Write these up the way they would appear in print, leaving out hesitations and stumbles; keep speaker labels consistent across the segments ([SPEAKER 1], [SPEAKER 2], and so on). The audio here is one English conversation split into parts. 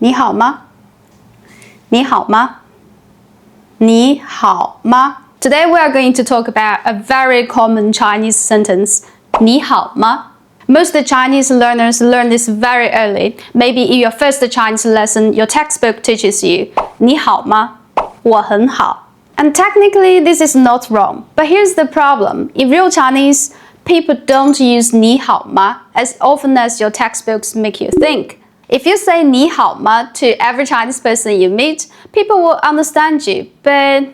[SPEAKER 1] 你好吗？你好吗？你好吗？ Today we are going to talk about a very common Chinese sentence, 你好吗? Most Chinese learners learn this very early. Maybe in your first Chinese lesson, your textbook teaches you, 你好吗？我很好. And technically, this is not wrong. But here's the problem. In real Chinese, people don't use 你好吗 as often as your textbooks make you think. If you say 你好吗 to every Chinese person you meet, people will understand you, but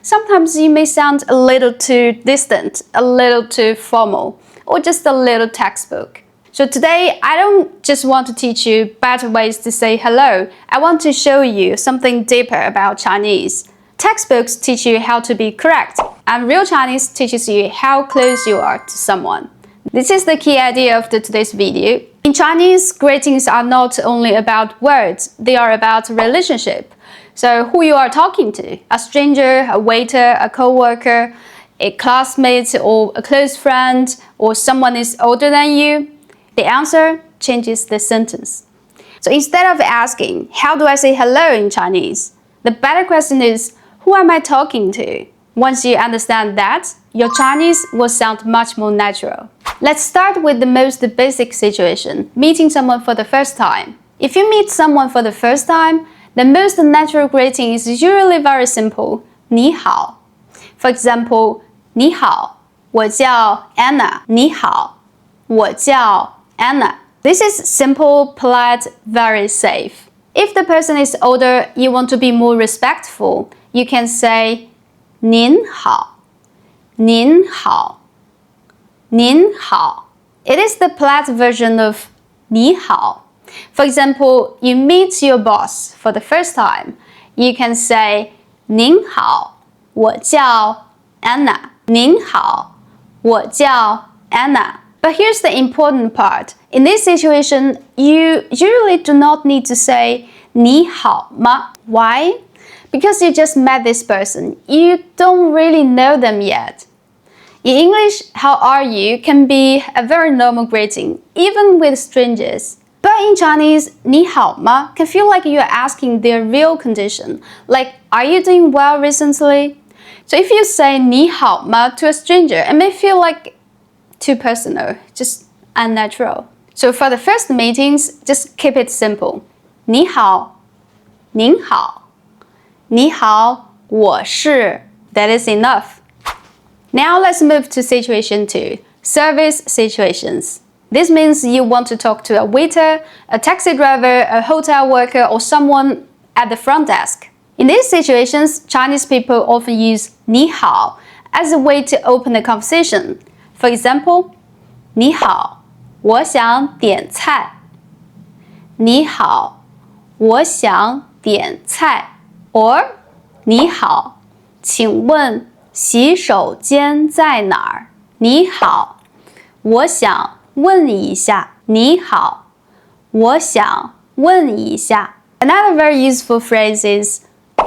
[SPEAKER 1] sometimes you may sound a little too distant, a little too formal, or just a little textbook. So today, I don't just want to teach you better ways to say hello. I want to show you something deeper about Chinese. Textbooks teach you how to be correct, and real Chinese teaches you how close you are to someone. This is the key idea of today's video. In Chinese, greetings are not only about words, they are about relationship. So who you are talking to, a stranger, a waiter, a coworker, a classmate, or a close friend, or someone is older than you, the answer changes the sentence. So instead of asking, how do I say hello in Chinese? The better question is, who am I talking to? Once you understand that, your Chinese will sound much more natural. Let's start with the most basic situation, meeting someone for the first time. If you meet someone for the first time, the most natural greeting is usually very simple, 你好. For example, 你好, 我叫 Anna. 你好, 我叫 Anna. This is simple, polite, very safe. If the person is older, you want to be more respectful. You can say 您好,您好,您好. It is the polite version of 你好. For example, you meet your boss for the first time. You can say 您好,我叫 Anna. 您好,我叫 Anna. But here's the important part. In this situation, you usually do not need to say 你好吗? Why? Because you just met this person. You don't really know them yet. In English, how are you can be a very normal greeting, even with strangers. But in Chinese, 你好吗 can feel like you're asking their real condition, like, are you doing well recently? So if you say 你好吗 to a stranger, it may feel like too personal, just unnatural. So for the first meetings, just keep it simple. 你好,您好,你好,我是. That is enough. Now let's move to situation 2, service situations. This means you want to talk to a waiter, a taxi driver, a hotel worker, or someone at the front desk. In these situations, Chinese people often use 你好 as a way to open the conversation. For example, 你好,我想点菜. 你好,我想点菜. Or 你好,请问洗手间在哪儿? 你好,我想问一下. 你好,我想问一下. Another very useful phrase is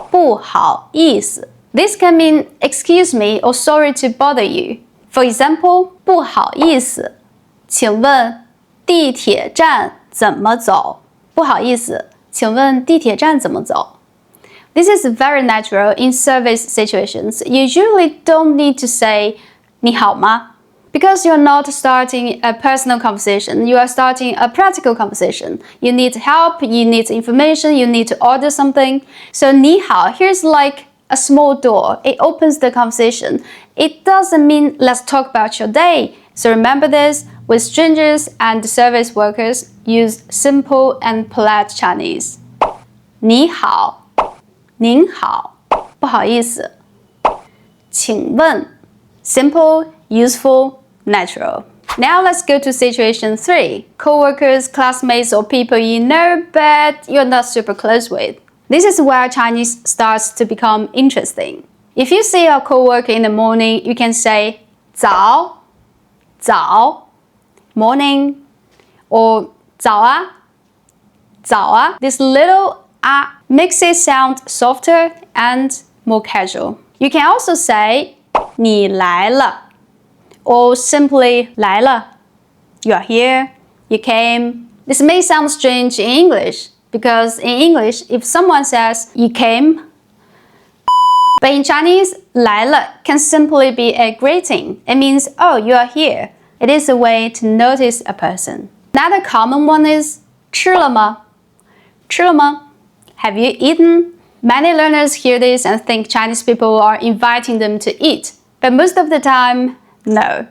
[SPEAKER 1] 不好意思. This can mean excuse me or sorry to bother you. For example, 不好意思,请问地铁站怎么走? 不好意思,请问地铁站怎么走? This is very natural in service situations. You usually don't need to say 你好吗? Because you're not starting a personal conversation, you are starting a practical conversation. You need help, you need information, you need to order something. So 你好 here's like a small door. It opens the conversation. It doesn't mean let's talk about your day. So remember this, with strangers and service workers, use simple and polite Chinese. 你好,您好,不好意思,请问 simple, useful, natural. Now let's go to situation 3, coworkers, classmates, or people you know but you're not super close with. This is where Chinese starts to become interesting. If you see a coworker in the morning, you can say 早,早, morning, or 早啊,早啊. This little makes it sound softer and more casual. You can also say 你来了 or simply 来了. You are here, you came. This may sound strange in English, Because in English, if someone says you came, but in Chinese, 来了 can simply be a greeting. It means, oh, you are here. It is a way to notice a person. Another common one is 吃了吗? 吃了吗? Have you eaten? Many learners hear this and think Chinese people are inviting them to eat. But most of the time, no.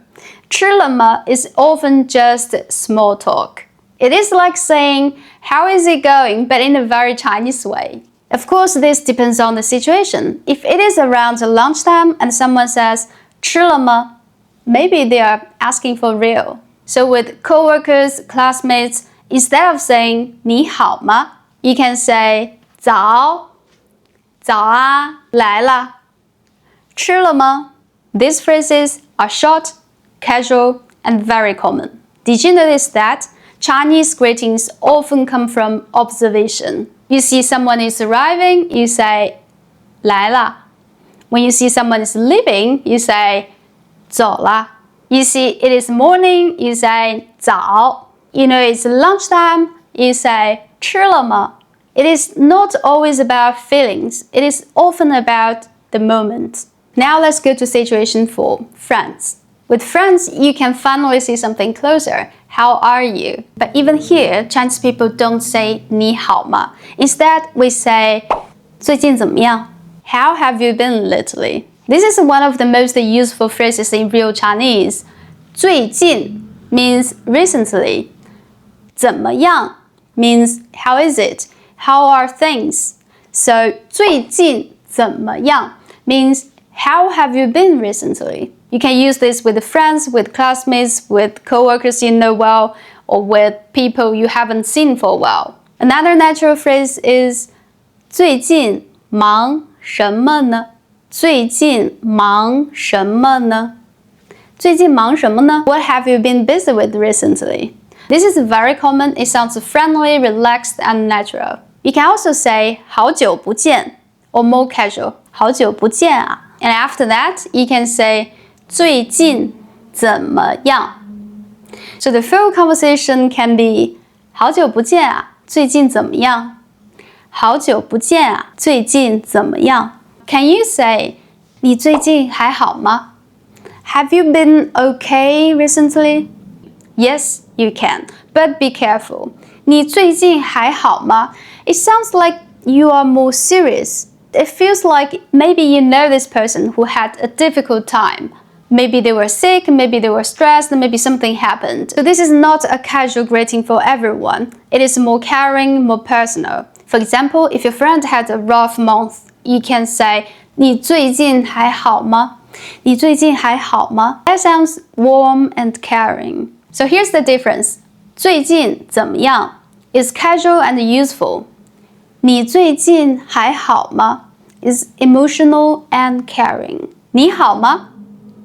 [SPEAKER 1] 吃了吗 is often just small talk. It is like saying, how is it going, but in a very Chinese way. Of course, this depends on the situation. If it is around lunchtime and someone says, 吃了吗? Maybe they are asking for real. So with coworkers, classmates, instead of saying 你好吗, you can say 早啊, 来了. 吃了吗? These phrases are short, casual, and very common. Did you notice that Chinese greetings often come from observation? You see someone is arriving, you say 来了. When you see someone is leaving, you say 走了. You see it is morning, you say 早. You know it's lunchtime, you say 吃了吗? It is not always about feelings. It is often about the moment. Now let's go to situation 4, friends. With friends, you can finally see something closer. How are you? But even here, Chinese people don't say 你好吗? Instead, we say 最近怎么样? How have you been lately? This is one of the most useful phrases in real Chinese. 最近 means recently. 怎么样 means how is it? How are things? So 最近怎么样 means how have you been recently? You can use this with friends, with classmates, with coworkers you know well, or with people you haven't seen for a while. Another natural phrase is 最近忙什么呢? 最近忙什么呢? 最近忙什么呢? What have you been busy with recently? This is very common. It sounds friendly, relaxed, and natural. You can also say 好久不见 or more casual, 好久不见啊. And after that, you can say 最近怎么样? So the full conversation can be 好久不见啊，最近怎么样？好久不见啊，最近怎么样？ Can you say 你最近还好吗？ Have you been okay recently? Yes, you can, but be careful. 你最近还好吗? It sounds like you are more serious. It feels like maybe you know this person who had a difficult time. Maybe they were sick, maybe they were stressed, maybe something happened. So this is not a casual greeting for everyone. It is more caring, more personal. For example, if your friend had a rough month, you can say 你最近还好吗? 你最近还好吗? That sounds warm and caring. So here's the difference. 最近怎么样 is casual and useful. 你最近还好吗 is emotional and caring. 你好吗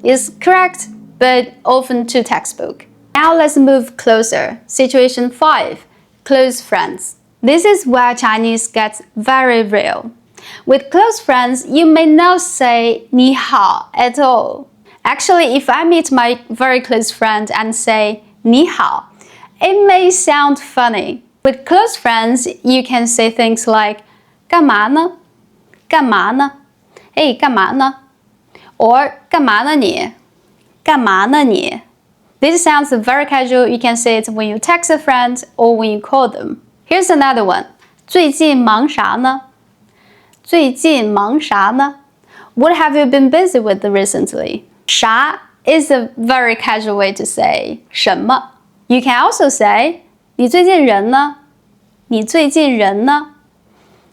[SPEAKER 1] is correct, but often too textbook. Now let's move closer. Situation 5, close friends. This is where Chinese gets very real. With close friends, you may not say 你好 at all. Actually, if I meet my very close friend and say 你好, it may sound funny. With close friends, you can say things like 干嘛呢? 干嘛呢? Hey, 干嘛呢? Or 干嘛呢你? 干嘛呢你? This sounds very casual. You can say it when you text a friend or when you call them. Here's another one. 最近忙啥呢? 最近忙啥呢? What have you been busy with recently? 啥 is a very casual way to say 什么. You can also say 你最近人呢? 你最近人呢?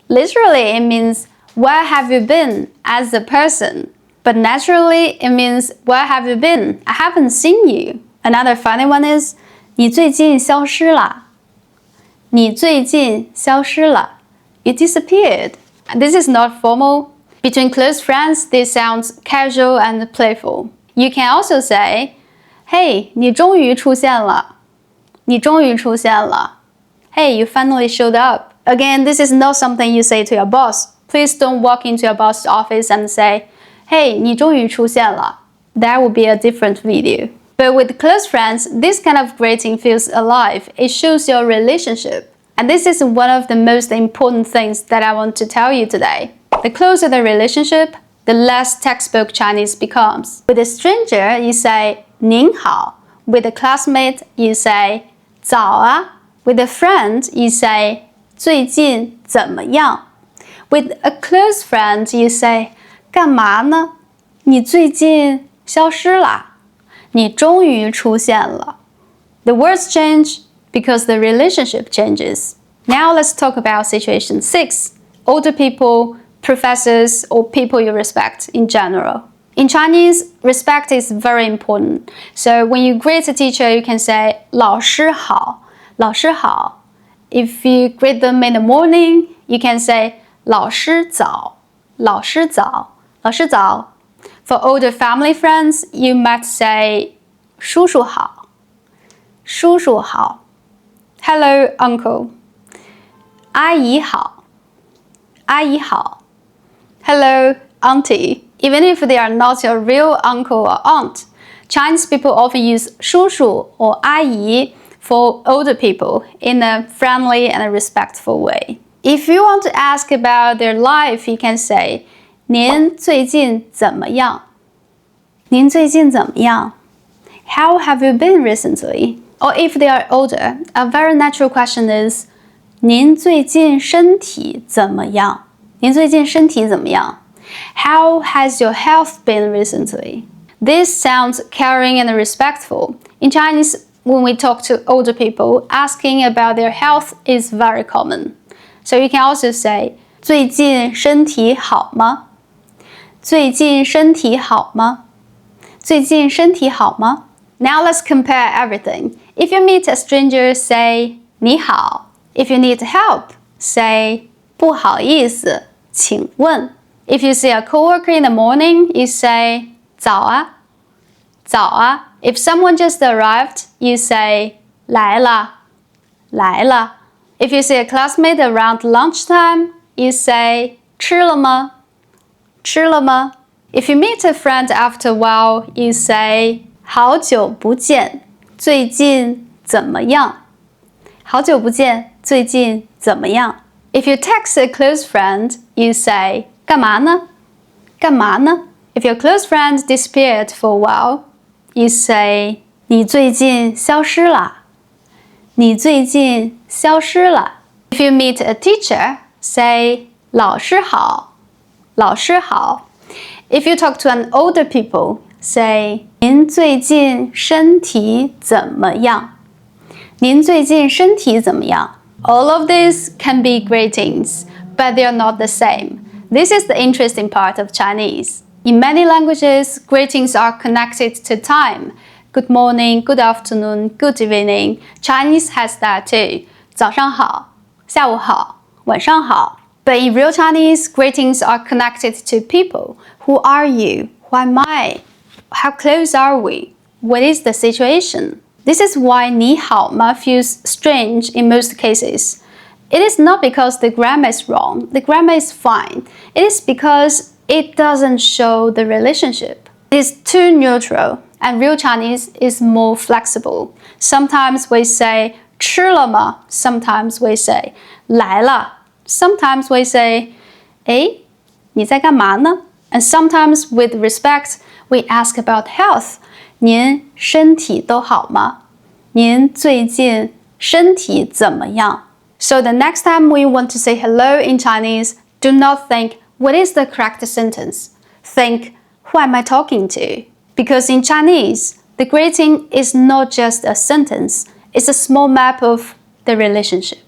[SPEAKER 1] Literally, it means where have you been as a person? But naturally, it means where have you been? I haven't seen you. Another funny one is 你最近消失了. 你最近消失了. You disappeared. This is not formal. Between close friends, this sounds casual and playful. You can also say, Hey, 你终于出现了. 你终于出现了. Hey, you finally showed up. Again, this is not something you say to your boss. Please don't walk into your boss's office and say, Hey, 你终于出现了. That would be a different video. But with close friends, this kind of greeting feels alive. It shows your relationship. And this is one of the most important things that I want to tell you today. The closer the relationship, the less textbook Chinese becomes. With a stranger, you say 您好. With a classmate, you say 早啊. With a friend, you say 最近怎么样? With a close friend, you say 干嘛呢? 你最近消失了. 你终于出现了. The words change because the relationship changes. Now let's talk about situation 6. Older people, professors, or people you respect in general. In Chinese, respect is very important. So when you greet a teacher, you can say 老师好,老师好. If you greet them in the morning, you can say 老师早,老师早,老师早. For older family friends, you might say 叔叔好,叔叔好. Hello, uncle. 阿姨好,阿姨好. Hello, auntie. Even if they are not your real uncle or aunt, Chinese people often use 叔叔 or 阿姨 for older people in a friendly and a respectful way. If you want to ask about their life, you can say 您最近怎么样?您最近怎么样? How have you been recently? Or if they are older, a very natural question is 您最近身体怎么样?您最近身体怎么样? How has your health been recently? This sounds caring and respectful. In Chinese, when we talk to older people, asking about their health is very common. So you can also say 最近身体好吗?最近身体好吗?最近身体好吗? Now let's compare everything. If you meet a stranger, say 你好. If you need help, say 不好意思,请问. If you see a coworker in the morning, you say 早啊,早啊. If someone just arrived, you say 来了,来了. If you see a classmate around lunchtime, you say 吃了吗?吃了吗? If you meet a friend after a while, you say 好久不见,最近怎么样?好久不见,最近怎么样? If you text a close friend, you say 干嘛呢?干嘛呢? If your close friend disappeared for a while, you say 你最近消失了,你最近消失了. If you meet a teacher, say 老师好,老师好. If you talk to an older people, say 您最近身体怎么样?您最近身体怎么样? All of these can be greetings, but they are not the same. This is the interesting part of Chinese. In many languages, greetings are connected to time. Good morning, good afternoon, good evening. Chinese has that too. 早上好,下午好,晚上好. But in real Chinese, greetings are connected to people. Who are you? Who am I? How close are we? What is the situation? This is why 你好吗 feels strange in most cases. It is not because the grammar is wrong. The grammar is fine. It is because it doesn't show the relationship. It is too neutral, and real Chinese is more flexible. Sometimes we say 吃了吗? Sometimes we say 来了. Sometimes we say 诶,你在干嘛呢? And sometimes with respect, we ask about health. 您身体都好吗? 您最近身体怎么样? So the next time we want to say hello in Chinese, do not think, what is the correct sentence? Think, who am I talking to? Because in Chinese, the greeting is not just a sentence, it's a small map of the relationship.